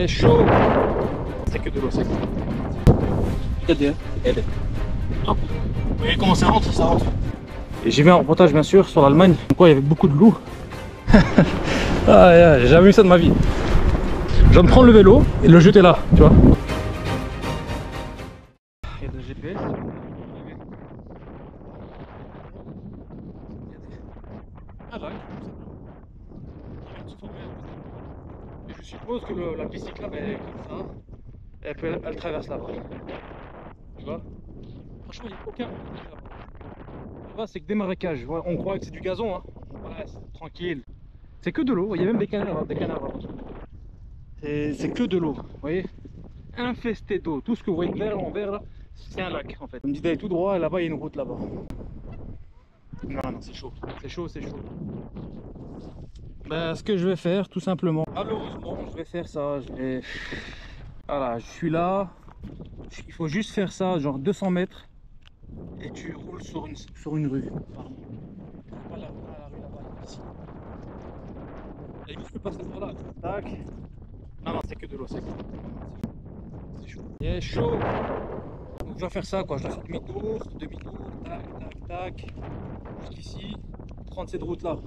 est chaud. C'est que de l'eau, c'est que. Regardez, regardez. Hop. Vous voyez comment ça rentre, ça rentre. Et j'ai vu un reportage bien sûr sur l'Allemagne, quoi il y avait beaucoup de loups. Ah, j'ai jamais vu ça de ma vie. Je vais me prendre le vélo et le jeter là, tu vois. Il y a le GPS. Ah là, et je suppose que la piste cyclable elle est comme ça. Elle traverse là-bas. Tu vois? Franchement, il n'y a aucun problème là-bas. Là-bas, c'est que des marécages. Ouais, on croit que c'est du gazon, hein. Ouais, c'est tranquille. C'est que de l'eau. Il y a même des canards, hein, des canards là-bas. C'est que de l'eau. Vous voyez? Infesté d'eau. Tout ce que vous voyez vert en vert là, c'est un lac en fait. On me dit d'aller tout droit et là-bas, il y a une route là-bas. Non, non, c'est chaud. C'est chaud, c'est chaud. Ben, ce que je vais faire, tout simplement, malheureusement, je vais faire ça. Voilà, je suis là. Il faut juste faire ça, genre 200 mètres. Et tu roules sur une rue. Pardon. Pas la rue là-bas, ici. Et juste, je peux passer par là. Tac. Non, non, c'est que de l'eau, c'est que. C'est chaud. Il est chaud. Donc, je dois faire ça, quoi. Je dois faire demi-tour, tac, tac, tac. Jusqu'ici. Prendre cette route-là.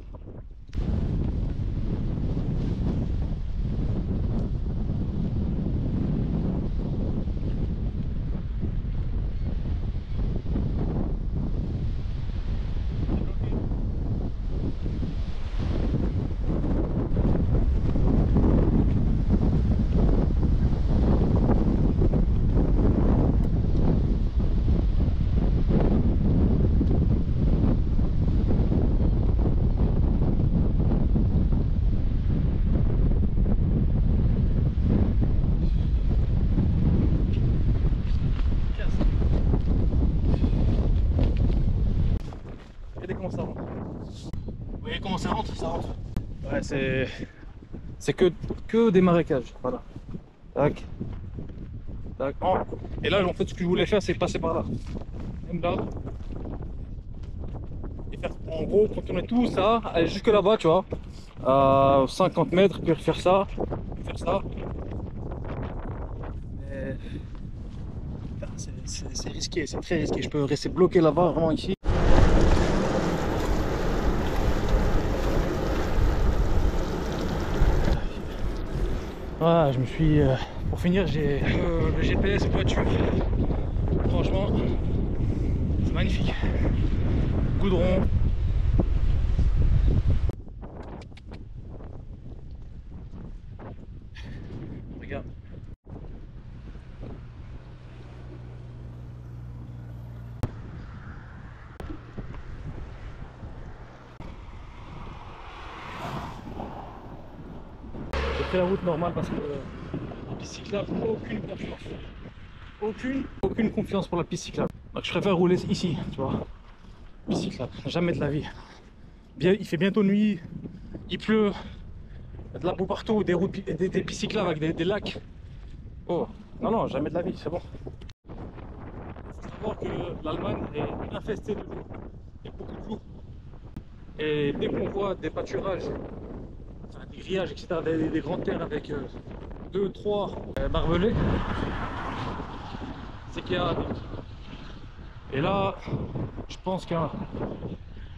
Regardez comment ça rentre. Vous voyez comment ça rentre, ça rentre. Ouais, c'est que des marécages. Voilà. Tac. Tac. Oh. Et là, en fait, ce que je voulais faire, c'est passer par là. Même là. Et faire, en gros, contourner tout ça, aller jusque là-bas, tu vois. À 50 mètres, puis faire ça. Faire ça. Mais. C'est risqué, c'est très risqué. Je peux rester bloqué là-bas, vraiment ici. Voilà, je me suis. Pour finir, j'ai le GPS voiture. Franchement, c'est magnifique. Goudron. Regarde. J'ai pris la route normale parce que la piste cyclable, aucune confiance. Aucune confiance pour la piste cyclable. Donc je préfère rouler ici, tu vois. Piste cyclable, jamais de la vie. Bien, il fait bientôt nuit, il pleut, il y a de la boue partout, des routes, des pistes cyclables avec des lacs. Oh, non, non, jamais de la vie, c'est bon. Il faut savoir que l'Allemagne est infestée de loups. Il y a beaucoup de loups. Et dès qu'on voit des pâturages, enfin, des grillages, etc., des grandes terres avec 2-3 barbelés, c'est qu'il y a des loups. Et là, je pense qu'il y a.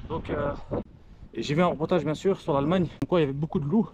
Donc, et j'ai vu un reportage bien sûr sur l'Allemagne, quoi il y avait beaucoup de loups.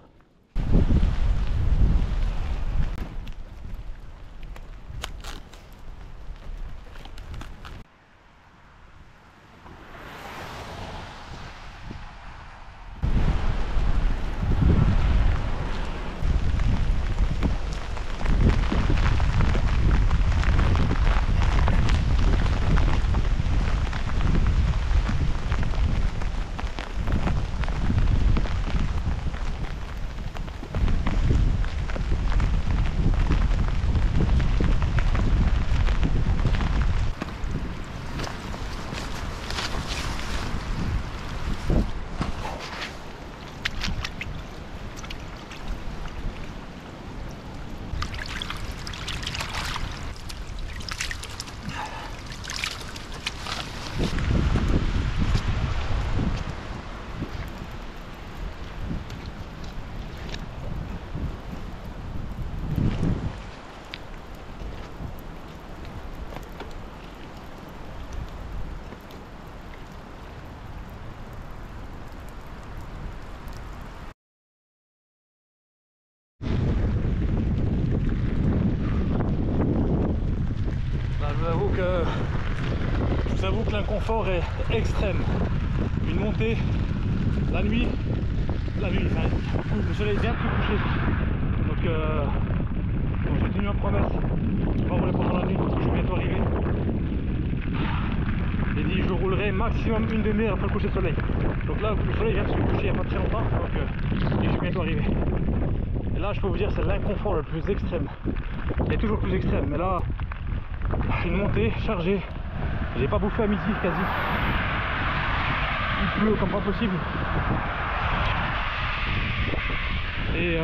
Donc je vous avoue que l'inconfort est extrême. Une montée la nuit, enfin, le soleil vient de se coucher. Donc j'ai tenu ma promesse, je vais rouler pendant la nuit, je vais bientôt arriver. J'ai dit je roulerai maximum une demi-heure après le coucher de soleil. Donc là le soleil vient de se coucher il n'y a pas très longtemps, donc je vais bientôt arriver. Et là je peux vous dire c'est l'inconfort le plus extrême. Il est toujours plus extrême, mais là une montée chargée. J'ai pas bouffé à midi quasi. Il pleut comme pas possible. Et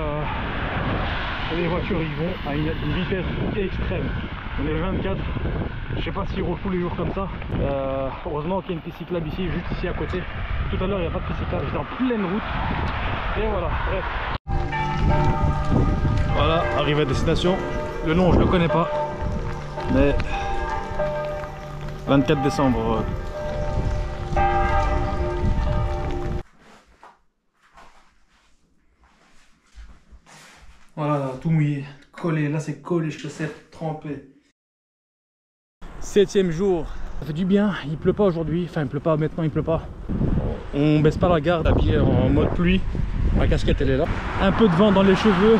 les voitures ils vont à une vitesse extrême. On est le 24. Je sais pas s'ils roulent tous les jours comme ça. Heureusement qu'il y a une piste cyclable ici, juste ici à côté. Tout à l'heure il n'y a pas de piste cyclable, j'étais en pleine route. Et voilà, bref. Voilà, arrivé à destination. Le nom je le connais pas. Mais 24 décembre. Voilà, tout mouillé, collé. Là c'est collé, chaussettes trempées. 7e jour. Ça fait du bien, il pleut pas aujourd'hui. Enfin, il pleut pas, maintenant il pleut pas. On baisse pas la garde, habillé en mode pluie. Ma casquette elle est là. Un peu de vent dans les cheveux.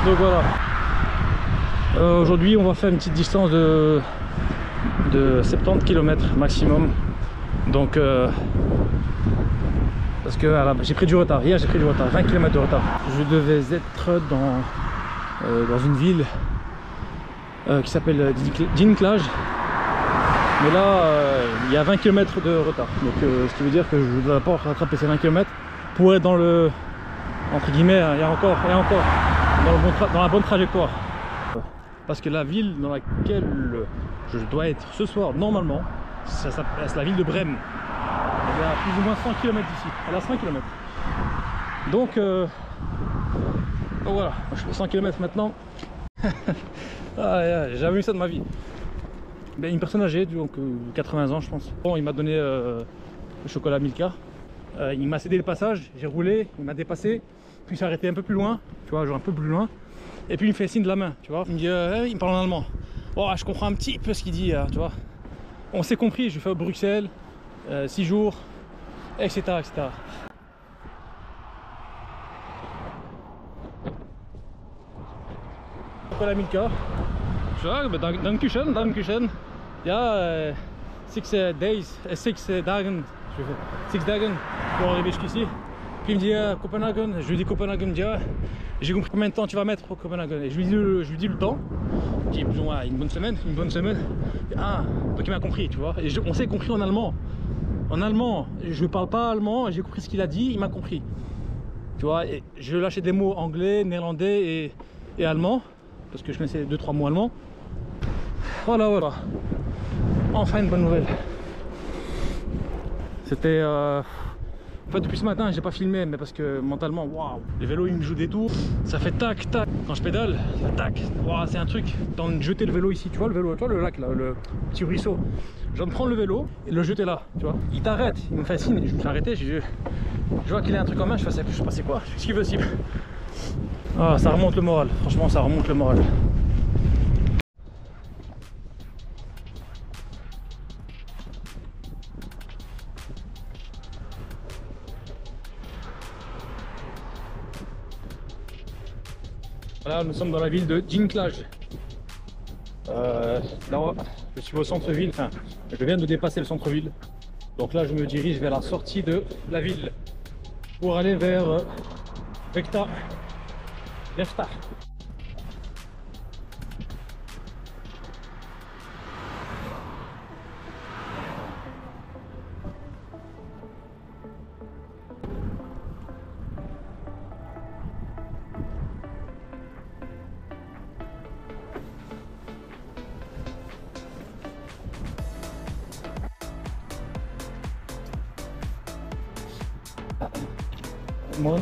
Donc voilà. Aujourd'hui on va faire une petite distance de 70 km maximum. Donc parce que j'ai pris du retard. Hier j'ai pris du retard, 20 km de retard. Je devais être dans une ville qui s'appelle Dinklage. Mais là il y a 20 km de retard. Donc ce qui veut dire que je ne dois pas rattraper ces 20 km pour être dans le, entre guillemets, il y a encore dans la bonne trajectoire. Parce que la ville dans laquelle je dois être ce soir, normalement, c'est la ville de Brême. Elle est à plus ou moins 100 km d'ici. Elle a 100 km. Donc voilà, je fais 100 km maintenant. J'ai jamais vu ça de ma vie. Ben, une personne âgée, donc 80 ans je pense. Bon, il m'a donné le chocolat Milka. Il m'a cédé le passage, j'ai roulé, il m'a dépassé. Puis il s'est arrêté un peu plus loin, tu vois, genre un peu plus loin. Et puis il me fait signe de la main, tu vois. Il me dit, il me parle en allemand. Oh, je comprends un petit peu ce qu'il dit, tu vois. On s'est compris, je fais Bruxelles, 6 jours, etc. etc. Chocolat Milka. Ja, dankeschön, dankeschön. Ja, 6 days, 6 dagen, 6 dagen pour arriver jusqu'ici. Puis il me dit Copenhague, je lui dis Copenhague, il me dit j'ai compris combien de temps tu vas mettre pour Copenhague. Et je lui dis le temps, il dit plus ou moins une bonne semaine, Ah, donc il m'a compris, tu vois. Et on s'est compris en allemand. En allemand, je parle pas allemand, j'ai compris ce qu'il a dit, il m'a compris. Tu vois, et je lâchais des mots anglais, néerlandais et allemand, parce que je connaissais 2-3 mots allemands. Voilà, voilà. Enfin une bonne nouvelle. C'était... En fait, depuis ce matin, j'ai pas filmé, mais parce que mentalement, waouh, les vélos ils me jouent des tours, ça fait tac tac. Quand je pédale, ça fait tac. Waouh, c'est un truc. Tant de jeter le vélo ici, tu vois le vélo, tu vois le lac là, le petit ruisseau. Je viens de prendre le vélo et le jeter là, tu vois. Il t'arrête, il me fait signe, je me suis arrêté, je vois qu'il a un truc en main, je sais pas c'est quoi, ce qu'il veut, cible. Ah, ça remonte le moral, franchement, ça remonte le moral. Là, nous sommes dans la ville de Dinklage. Là, je suis au centre-ville, enfin, je viens de dépasser le centre-ville. Donc là, je me dirige vers la sortie de la ville pour aller vers Vecta. Moi.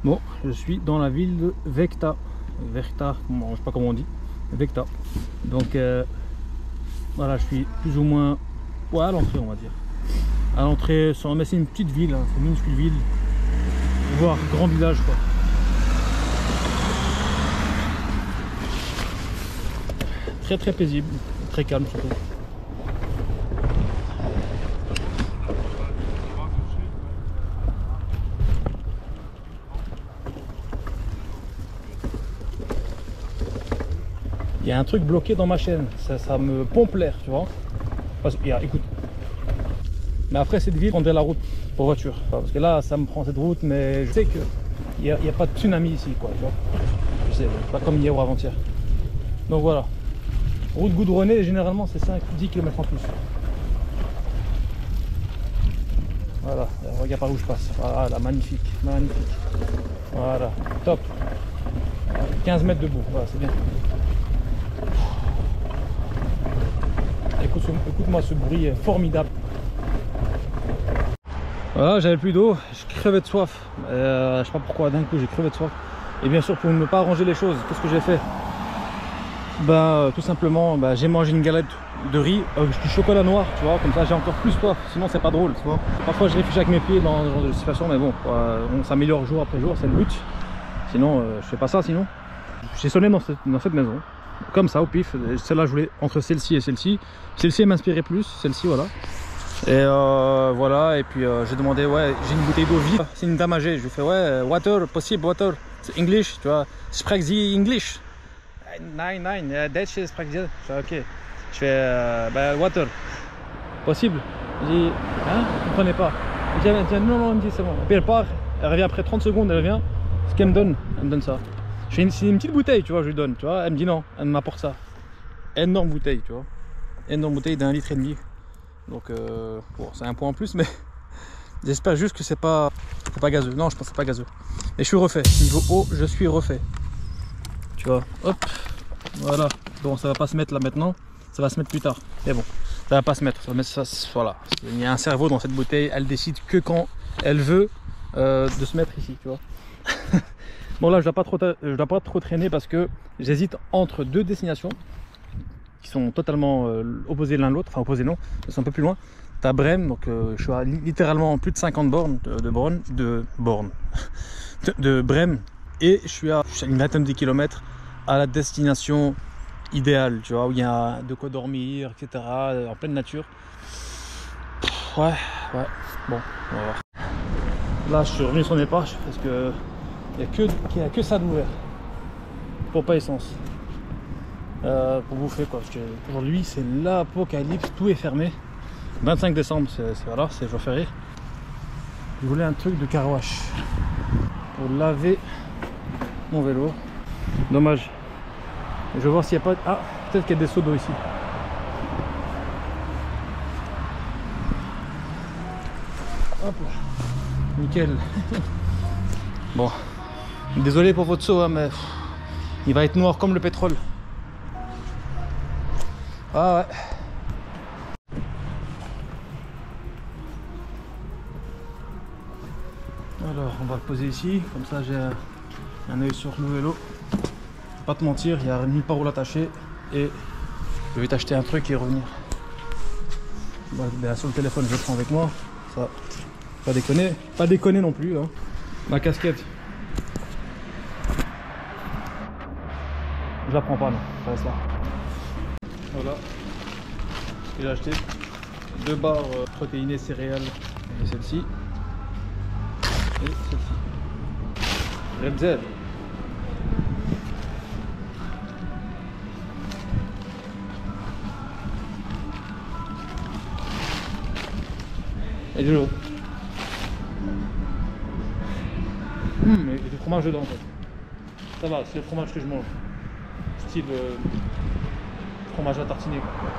Bon, je suis dans la ville de Vechta. Vechta, je sais pas comment on dit. Vechta. Donc voilà, je suis plus ou moins à l'entrée, on va dire. À l'entrée, mais c'est une petite ville, hein, c'est une minuscule ville, voire grand village quoi. Très très paisible, très calme surtout. Il y a un truc bloqué dans ma chaîne, ça me pompe l'air, tu vois. Écoute. Mais après cette ville, je prendrai la route pour voiture. Parce que là, ça me prend cette route, mais je sais qu'il n'y a pas de tsunami ici, quoi, tu vois. Je sais, pas comme hier ou avant-hier. Donc voilà. Route goudronnée, généralement, c'est 5-10 km en plus. Voilà, regarde par où je passe. Voilà, magnifique, magnifique. Voilà, top. 15 mètres debout, voilà, c'est bien. Écoute-moi ce bruit formidable. Voilà, j'avais plus d'eau, je crevais de soif. Je sais pas pourquoi, d'un coup j'ai crevé de soif. Et bien sûr, pour ne pas arranger les choses, qu'est-ce que j'ai fait? Tout simplement, j'ai mangé une galette de riz avec du chocolat noir, tu vois, comme ça j'ai encore plus soif, sinon c'est pas drôle, tu vois. Parfois je réfléchis avec mes pieds dans ce genre de situation, mais bon, on s'améliore jour après jour, c'est le but. Sinon, je fais pas ça sinon. J'ai sonné dans cette maison, comme ça au pif. Celle-là, je voulais entre celle-ci et celle-ci. Celle-ci m'inspirait plus, celle-ci, voilà. Et voilà, et puis j'ai demandé, ouais, j'ai une bouteille d'eau vide. C'est une dame âgée, je lui fais, ouais, water, possible, water. C'est English, tu vois. Spreek Sie English? Nein, Dutch spreek Sie. Je fais, ok. Je fais, water. Possible? Je dis, hein? Vous comprenez pas? Elle dit, non, elle me dit, c'est bon. Et puis elle part, elle revient après 30 secondes, elle revient. Ce qu'elle me donne, elle me donne ça. C'est une petite bouteille, tu vois, je lui donne, tu vois. Elle me dit non, elle m'apporte ça. Énorme bouteille, tu vois. Énorme bouteille d'1,5 litre. Donc, bon, c'est un point en plus, mais j'espère juste que c'est pas gazeux. Non, je pense que c'est pas gazeux. Et je suis refait. Niveau eau, je suis refait. Tu vois, hop, voilà. Bon, ça va pas se mettre là maintenant, ça va se mettre plus tard. Mais bon, ça va pas se mettre. Ça va mettre ça, voilà. Il y a un cerveau dans cette bouteille, elle décide que quand elle veut de se mettre ici, tu vois. Bon là je dois pas trop traîner parce que j'hésite entre deux destinations qui sont totalement opposées l'un l'autre, enfin opposées non, elles sont un peu plus loin. T'as Brême, donc je suis à littéralement plus de 50 bornes de Brême, et je suis à une vingtaine de kilomètres à la destination idéale, tu vois, où il y a de quoi dormir, etc., en pleine nature. Ouais, bon, on va voir. Là je suis revenu sur mes pas parce que il n'y a que ça d'ouvert pour pas essence, pour bouffer quoi. Aujourd'hui c'est l'apocalypse, tout est fermé. 25 décembre c'est jour férié. Je voulais un truc de car wash pour laver mon vélo. Dommage. Je vais voir s'il n'y a pas. Ah, peut-être qu'il y a des seaux d'eau ici. Hop là, nickel. Bon, désolé pour votre seau, hein, mais il va être noir comme le pétrole. Ah ouais. Alors, on va le poser ici, comme ça j'ai un œil sur le vélo. Je vais pas te mentir, il n'y a nulle part où l'attacher et je vais t'acheter un truc et revenir. Bon, sur le téléphone, je le prends avec moi. Ça, pas déconner non plus. Hein. Ma casquette. Je la prends pas, non, ça reste là. Voilà, j'ai acheté 2 barres protéinées céréales, et celle-ci et celle-ci. Red Zell. Et de l'eau. Mais du fromage dedans en fait. Ça va, c'est le fromage que je mange. Style fromage à tartiner quoi.